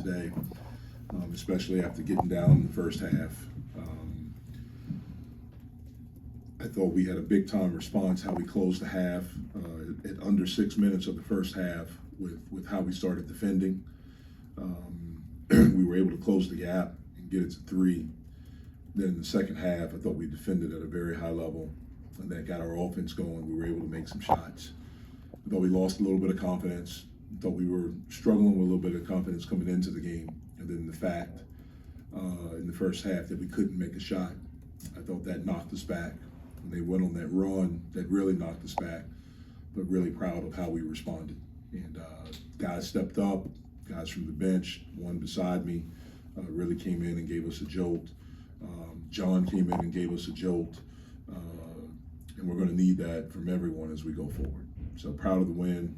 today, especially after getting down in the first half. I thought we had a big-time response, how we closed the half at under 6 minutes of the first half with how we started defending. We were able to close the gap and get it to 3. Then in the second half, I thought we defended at a very high level, and that got our offense going. We were able to make some shots. I thought we lost a little bit of confidence. I thought we were struggling with a little bit of confidence coming into the game. And then the fact in the first half that we couldn't make a shot, I thought that knocked us back. And they went on that run that really knocked us back, but really proud of how we responded. And guys stepped up, guys from the bench, one beside me, really came in and gave us a jolt. John came in and gave us a jolt. And we're going to need that from everyone as we go forward. So proud of the win.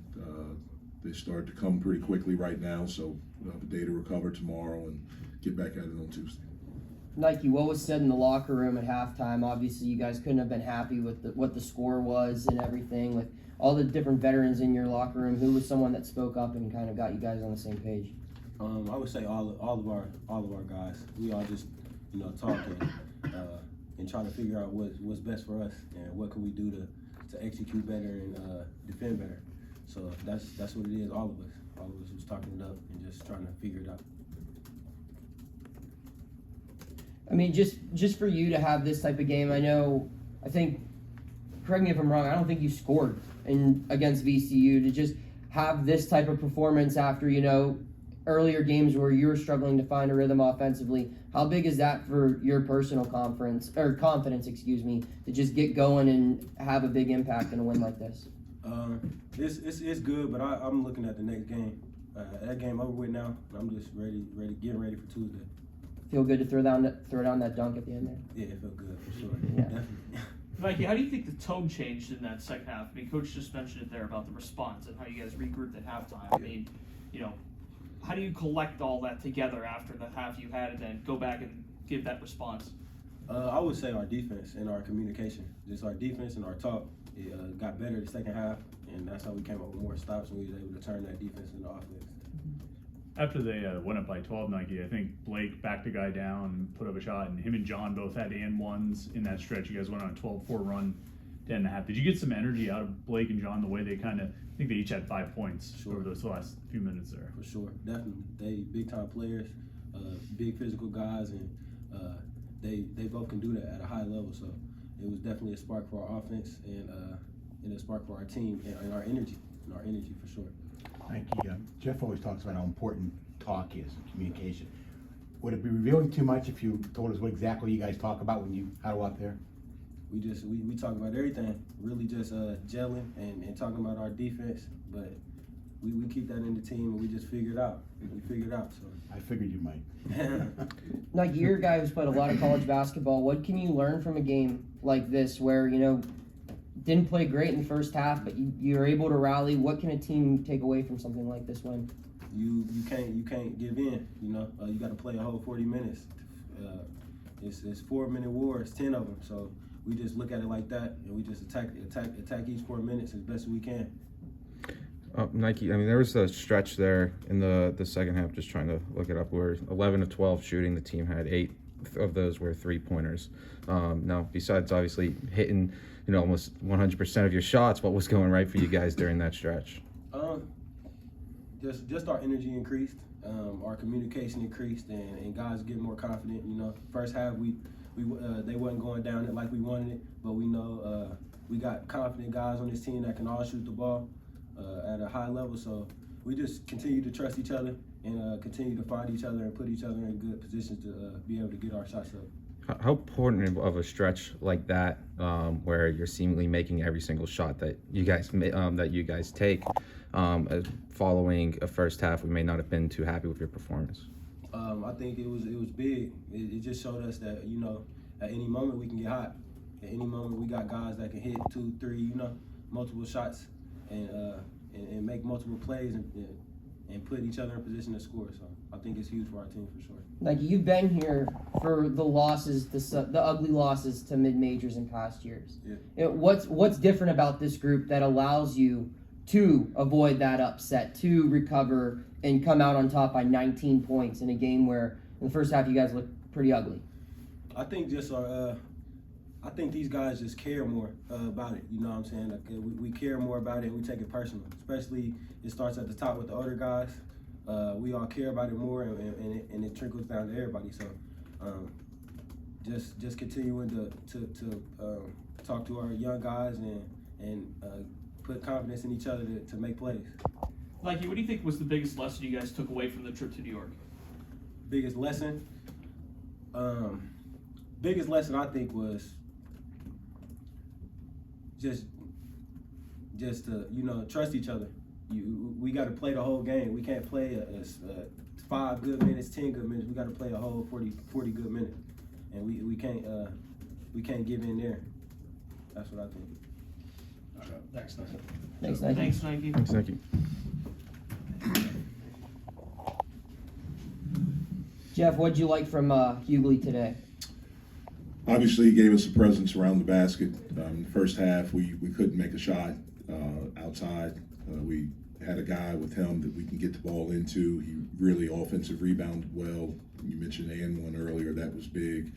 They start to come pretty quickly right now, so we'll have a day to recover tomorrow and get back at it on Tuesday. Nike, what was said in the locker room at halftime? Obviously, you guys couldn't have been happy with what the score was and everything. With all the different veterans in your locker room, who was someone that spoke up and kind of got you guys on the same page? I would say all of our guys. We all just talking and trying to figure out what's best for us and what can we do to execute better and defend better. So that's what it is. All of us was talking it up and just trying to figure it out. I mean, just for you to have this type of game, I think, correct me if I'm wrong, I don't think you scored against VCU. To just have this type of performance after, earlier games where you were struggling to find a rhythm offensively, how big is that for your personal confidence, to just get going and have a big impact in a win like this? It's good, but I'm looking at the next game. That game over with now. I'm just getting ready for Tuesday. Feel good to throw down that dunk at the end there? Yeah, it felt good for sure. Yeah. Definitely. Mikey, how do you think the tone changed in that second half? I mean, Coach just mentioned it there about the response and how you guys regrouped at halftime. I mean, how do you collect all that together after the half you had and then go back and give that response? I would say our defense and our communication. Just our defense and our talk. It got better the second half, and that's how we came up with more stops and we were able to turn that defense into offense. After they went up by 12, Nike, I think Blake backed a guy down and put up a shot, and him and John both had and ones in that stretch. You guys went on a 12-4 run, 10.5. Did you get some energy out of Blake and John the way they I think they each had 5 points over those last few minutes there? For sure, definitely. They big-time players, big physical guys, and they both can do that at a high level. So it was definitely a spark for our offense and a spark for our team and our energy for sure. Thank you. Jeff always talks about how important talk is and communication. Would it be revealing too much if you told us what exactly you guys talk about when you huddle out there? We talk about everything, really just gelling and talking about our defense, but we keep that in the team and we just figure it out. So I figured you might. Nike, you're a guy who's played a lot of college basketball. What can you learn from a game like this where, didn't play great in the first half, but you're able to rally? What can a team take away from something like this win? You can't give in. You got to play a whole 40 minutes. It's 4-minute wars, 10 of them. So we just look at it like that, and we just attack each 4 minutes as best as we can. Nike, I mean, there was a stretch there in the second half, just trying to look it up, where 11 of 12 shooting, the team had 8 of those were 3-pointers. Now, besides obviously hitting, almost 100% of your shots, what was going right for you guys during that stretch? Just our energy increased, our communication increased, and guys get more confident. First half they wasn't going down it like we wanted it, but we know we got confident guys on this team that can all shoot the ball at a high level. So we just continue to trust each other and continue to find each other and put each other in good positions to be able to get our shots up. How important of a stretch like that, where you're seemingly making every single shot that you guys take, following a first half we may not have been too happy with your performance? I think it was big. It just showed us that at any moment we can get hot. At any moment we got guys that can hit 2, 3, multiple shots and make multiple plays and put each other in position to score. So I think it's huge for our team for sure. Nike, you've been here for the losses, the ugly losses to mid-majors in past years. Yeah. What's different about this group that allows you to avoid that upset, to recover and come out on top by 19 points in a game where in the first half you guys looked pretty ugly? I think just I think these guys just care more about it. You know what I'm saying? Like, we care more about it and we take it personal. Especially it starts at the top with the older guys. We all care about it more and it trickles down to everybody. So just continuing to talk to our young guys and put confidence in each other to make plays. Mikey, what do you think was the biggest lesson you guys took away from the trip to New York? Biggest lesson? Biggest lesson I think was just to trust each other. We got to play the whole game. We can't play 5 good minutes, 10 good minutes. We got to play a whole 40 good minutes, and we can't give in there. That's what I think. Thanks, Nike. Thanks, Nike. Thanks, Nike. Jeff, what'd you like from Hughley today? Obviously, he gave us a presence around the basket. First half, we couldn't make a shot outside. We had a guy with him that we can get the ball into. He really offensive rebounded well. You mentioned and one earlier, that was big.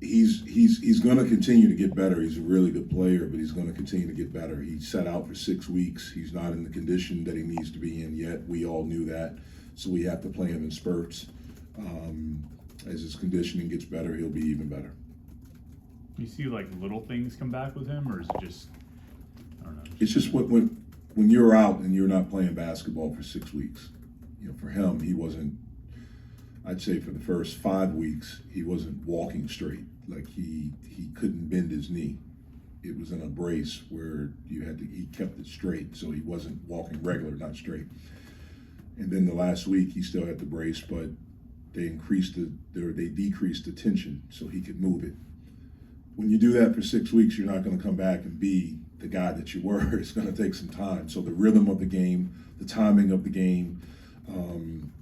He's going to continue to get better. He's a really good player, but he's going to continue to get better. He sat out for 6 weeks. He's not in the condition that he needs to be in yet. We all knew that, so we have to play him in spurts. As his conditioning gets better, he'll be even better. You see like little things come back with him, or is it just, I don't know? It's just when you're out and you're not playing basketball for 6 weeks. You know, for him, he wasn't. I'd say for the first 5 weeks, he wasn't walking straight. Like he couldn't bend his knee. It was in a brace where he kept it straight, so he wasn't walking regular, not straight. And then the last week, he still had the brace, but they decreased the tension so he could move it. When you do that for 6 weeks, you're not going to come back and be the guy that you were. It's going to take some time. So the rhythm of the game, the timing of the game,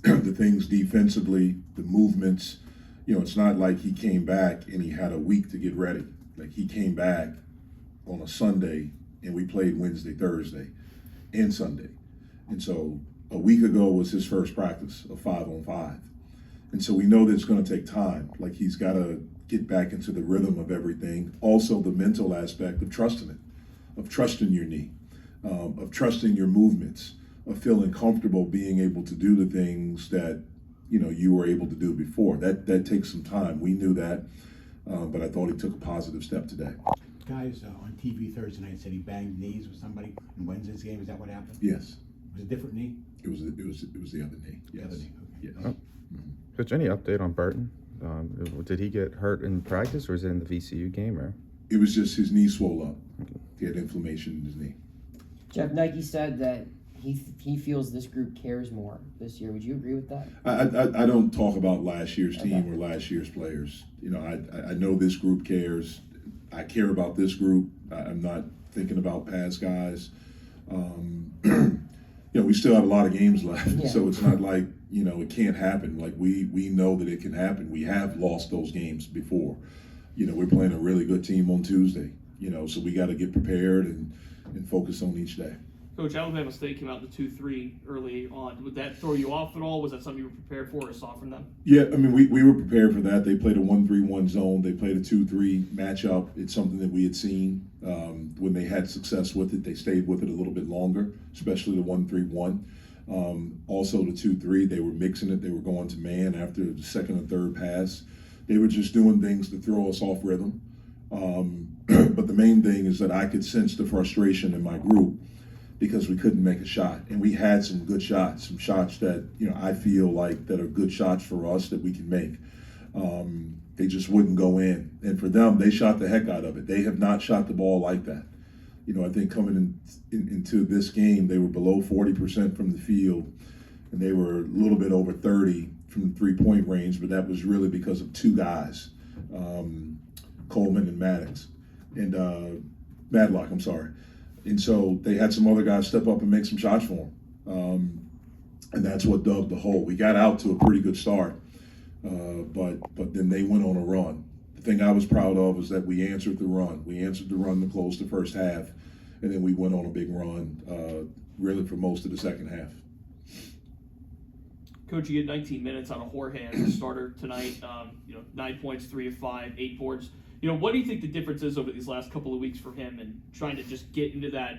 the things defensively, the movements, it's not like he came back and he had a week to get ready. Like he came back on a Sunday and we played Wednesday, Thursday, and Sunday. And so a week ago was his first practice of 5-on-5. And so we know that it's going to take time. Like he's got to get back into the rhythm of everything. Also the mental aspect of trusting it, of trusting your knee, of trusting your movements, of feeling comfortable being able to do the things that you were able to do before. That takes some time. We knew that, but I thought he took a positive step today. Guys on TV Thursday night said he banged knees with somebody in Wednesday's game. Is that what happened? Yes. Was it a different knee? It was the other knee. Yes. The other knee. Okay. Yes. Coach, any update on Burton? Did he get hurt in practice, or was it in the VCU game? Or It was just his knee swole up. Okay. He had inflammation in his knee. Jeff, Nike said that he feels this group cares more this year. Would you agree with that? I don't talk about last year's team or last year's players. I know this group cares. I care about this group. I'm not thinking about past guys. We still have a lot of games left, so it's not like it can't happen. Like we know that it can happen. We have lost those games before. We're playing a really good team on Tuesday. So we got to get prepared and focus on each day. Coach, Alabama State came out in the 2-3 early on. Would that throw you off at all? Was that something you were prepared for or saw from them? Yeah, I mean, we were prepared for that. They played a 1-3-1 zone. They played a 2-3 matchup. It's something that we had seen when they had success with it. They stayed with it a little bit longer, especially the 1-3-1. Also the 2-3, they were mixing it. They were going to man after the second and third pass. They were just doing things to throw us off rhythm. But the main thing is that I could sense the frustration in my group because we couldn't make a shot. And we had some good shots, some shots that, I feel like that are good shots for us that we can make. They just wouldn't go in. And for them, they shot the heck out of it. They have not shot the ball like that. I think coming into this game, they were below 40% from the field, and they were a little bit over 30 from the three-point range, but that was really because of two guys, Coleman and Madlock, I'm sorry. And so they had some other guys step up and make some shots for them. And that's what dug the hole. We got out to a pretty good start, but then they went on a run. The thing I was proud of is that we answered the run. We answered the run to close the first half, and then we went on a big run really for most of the second half. Coach, you get 19 minutes on a Jorge as a starter tonight. 9 points, 3 of 5, 8 boards. What do you think the difference is over these last couple of weeks for him and trying to just get into that,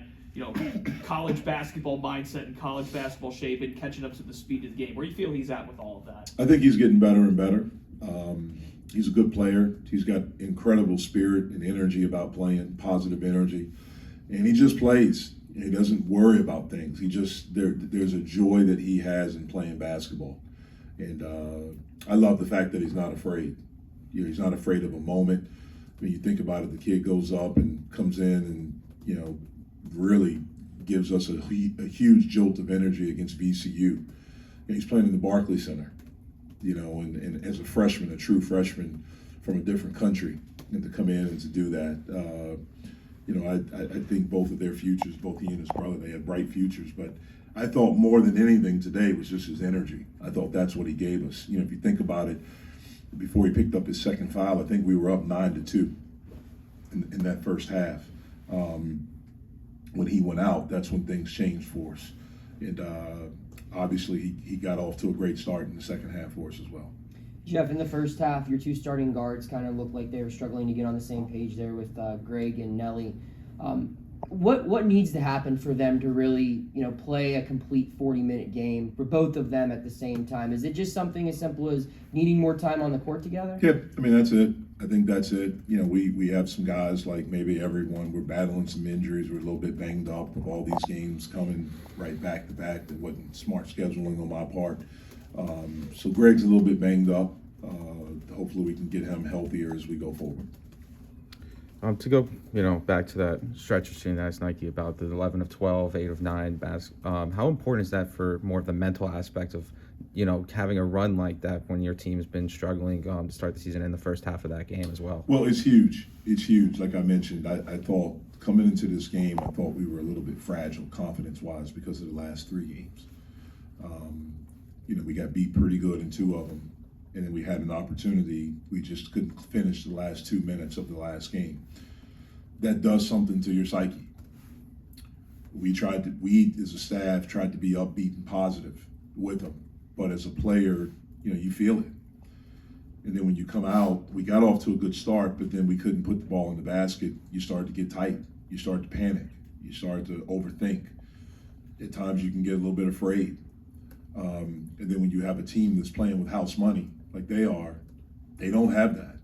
college basketball mindset and college basketball shape and catching up to the speed of the game? Where do you feel he's at with all of that? I think he's getting better and better. He's a good player. He's got incredible spirit and energy about playing, positive energy. And he just plays. He doesn't worry about things. There's a joy that he has in playing basketball. And I love the fact that he's not afraid. He's not afraid of a moment. When you think about it, the kid goes up and comes in and, really gives us a huge jolt of energy against VCU. And he's playing in the Barclays Center, and as a freshman, a true freshman from a different country, and to come in and to do that, I think both of their futures, both he and his brother, they had bright futures. But I thought more than anything today was just his energy. I thought that's what he gave us. If you think about it, before he picked up his second foul, I think we were up 9-2 in that first half. When he went out, that's when things changed for us. And obviously he got off to a great start in the second half for us as well. Jeff, in the first half, your two starting guards kind of looked like they were struggling to get on the same page there with Greg and Nelly. What needs to happen for them to really, play a complete 40-minute game for both of them at the same time? Is it just something as simple as needing more time on the court together? Yeah, that's it. I think that's it. We have some guys like maybe everyone. We're battling some injuries. We're a little bit banged up with all these games coming right back to back. That wasn't smart scheduling on my part. So Greg's a little bit banged up. Hopefully we can get him healthier as we go forward. To go, back to that stretch you're seeing that's Nike about the 11 of 12, 8 of 9. How important is that for more of the mental aspect of, having a run like that when your team's been struggling to start the season in the first half of that game as well? Well, it's huge. It's huge. Like I mentioned, I thought coming into this game, I thought we were a little bit fragile confidence-wise because of the last 3 games. We got beat pretty good in 2 of them. And then we had an opportunity. We just couldn't finish the last 2 minutes of the last game. That does something to your psyche. We as a staff tried to be upbeat and positive with them. But as a player, you feel it. And then when you come out, we got off to a good start, but then we couldn't put the ball in the basket. You start to get tight. You start to panic. You start to overthink. At times you can get a little bit afraid. And then when you have a team that's playing with house money, like they are, they don't have that.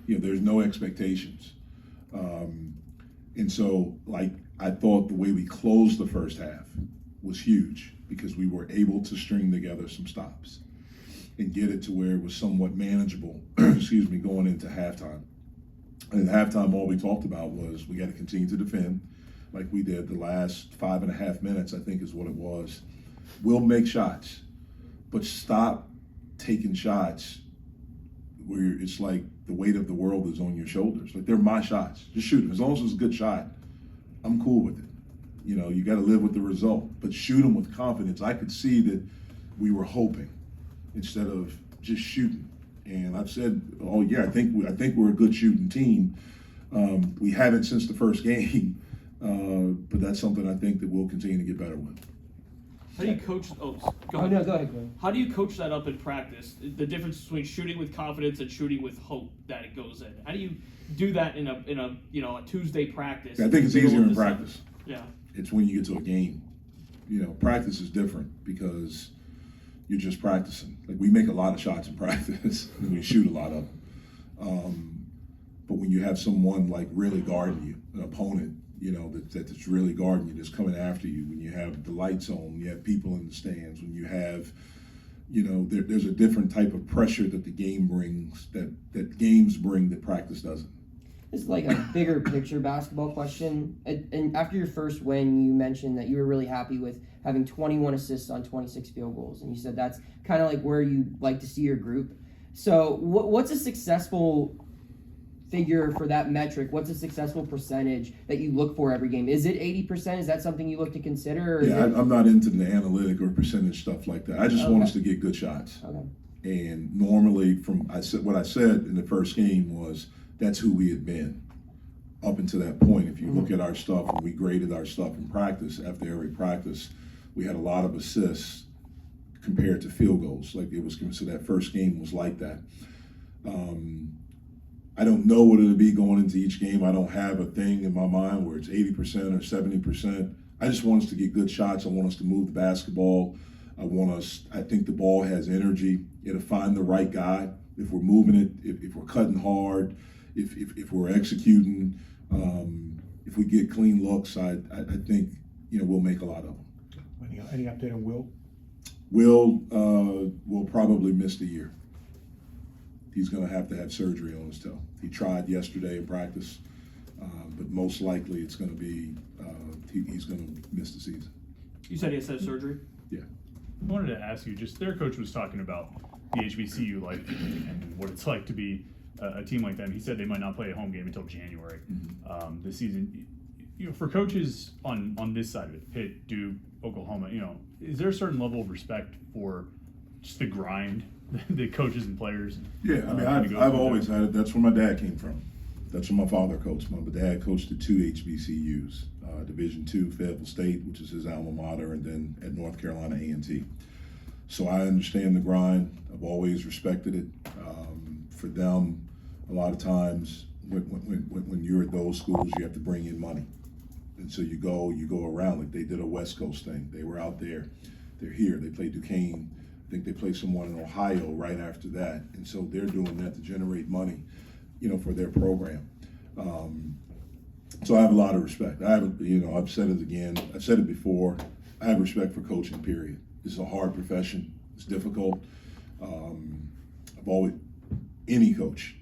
There's no expectations. And so, I thought the way we closed the first half was huge because we were able to string together some stops and get it to where it was somewhat manageable, going into halftime. And at halftime, all we talked about was we got to continue to defend like we did the last 5.5 minutes, I think is what it was. We'll make shots, but stop taking shots where it's like the weight of the world is on your shoulders. Like, they're my shots. Just shoot them. As long as it's a good shot, I'm cool with it. You got to live with the result, but shoot them with confidence. I could see that we were hoping instead of just shooting. And I've said all year, I think we're a good shooting team. We haven't since the first game, but that's something I think that we'll continue to get better with. How do you coach? Go ahead. No, go ahead. How do you coach that up in practice? The difference between shooting with confidence and shooting with hope that it goes in. How do you do that in a Tuesday practice? I think it's easier in practice. Yeah. It's when you get to a game. Practice is different because you're just practicing. Like, we make a lot of shots in practice and we shoot a lot of them. But when you have someone like really guarding you, an opponent, that's really guarding you, that's coming after you, when you have the lights on, you have people in the stands, when you have, there's a different type of pressure that the game brings, that games bring that practice doesn't. This is like a bigger picture basketball question. And after your first win, you mentioned that you were really happy with having 21 assists on 26 field goals. And you said that's kind of like where you like to see your group. So what's a successful figure for that metric? What's a successful percentage that you look for every game? Is it 80%? Is that something you look to consider? Or I'm not into the analytic or percentage stuff like that. I just want us to get good shots. Okay. And normally, what I said in the first game was that's who we had been. up until that point, if you look at our stuff, and we graded our stuff in practice, after every practice, we had a lot of assists compared to field goals. Like it was, so that first game was like that. I don't know what it'll be going into each game. I don't have a thing in my mind where it's 80% or 70%. I just want us to get good shots. I want us to move the basketball. I think the ball has energy. It'll find the right guy. If we're moving it, if we're cutting hard, if we're executing, if we get clean looks, I think, we'll make a lot of them. Any update on Will? Will probably miss the year. He's going to have surgery on his toe. He tried yesterday in practice, but most likely it's going to be he's going to miss the season. You said he has to have surgery? Yeah. I wanted to ask you, just their coach was talking about the HBCU life and what it's like to be a team like them. He said they might not play a home game until January this season. For coaches on this side of it, Pitt, Duke, Oklahoma, is there a certain level of respect for just the grind the coaches and players? Yeah, I mean, I've always had it. That's where my dad came from. That's where my father coached. My dad coached at 2 HBCUs, Division II, Fayetteville State, which is his alma mater, and then at North Carolina A&T. So I understand the grind. I've always respected it. For them, a lot of times when you're at those schools, you have to bring in money. And so you go around. Like they did a West Coast thing. They were out there. They're here. They played Duquesne. I think they played someone in Ohio right after that. And so they're doing that to generate money, for their program. So I have a lot of respect. I've said it again. I've said it before. I have respect for coaching, period. It's a hard profession. It's difficult. I've always, any coach,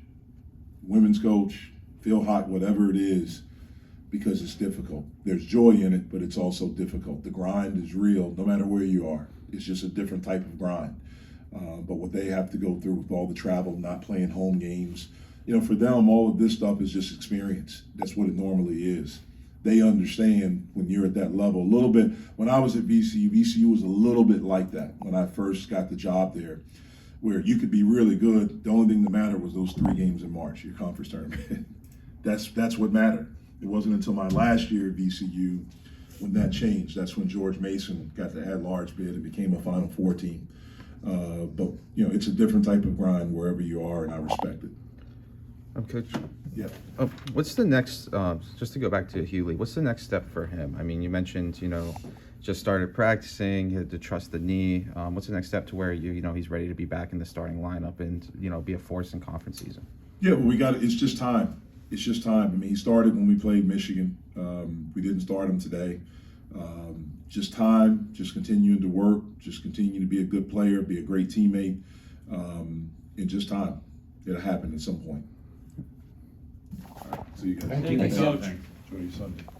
women's coach, field hockey, whatever it is, because it's difficult. There's joy in it, but it's also difficult. The grind is real, no matter where you are. It's just a different type of grind. But what they have to go through with all the travel, not playing home games, for them, all of this stuff is just experience. That's what it normally is. They understand when you're at that level a little bit. When I was at VCU was a little bit like that when I first got the job there, where you could be really good. The only thing that mattered was those 3 games in March, your conference tournament. That's what mattered. It wasn't until my last year at VCU when that changed. That's when George Mason got the at-large bid and became a Final Four team. But it's a different type of grind wherever you are, and I respect it. Coach. Yeah. What's the next? Just to go back to Hughley, what's the next step for him? I mean, you mentioned just started practicing, he had to trust the knee. What's the next step to where he's ready to be back in the starting lineup and be a force in conference season? Yeah, well, it's just time. It's just time. I mean, he started when we played Michigan. We didn't start him today. Just time, just continuing to work, just continue to be a good player, be a great teammate, and just time. It'll happen at some point. All right, see you guys. Thank you. Thank you, Coach. Enjoy your Sunday.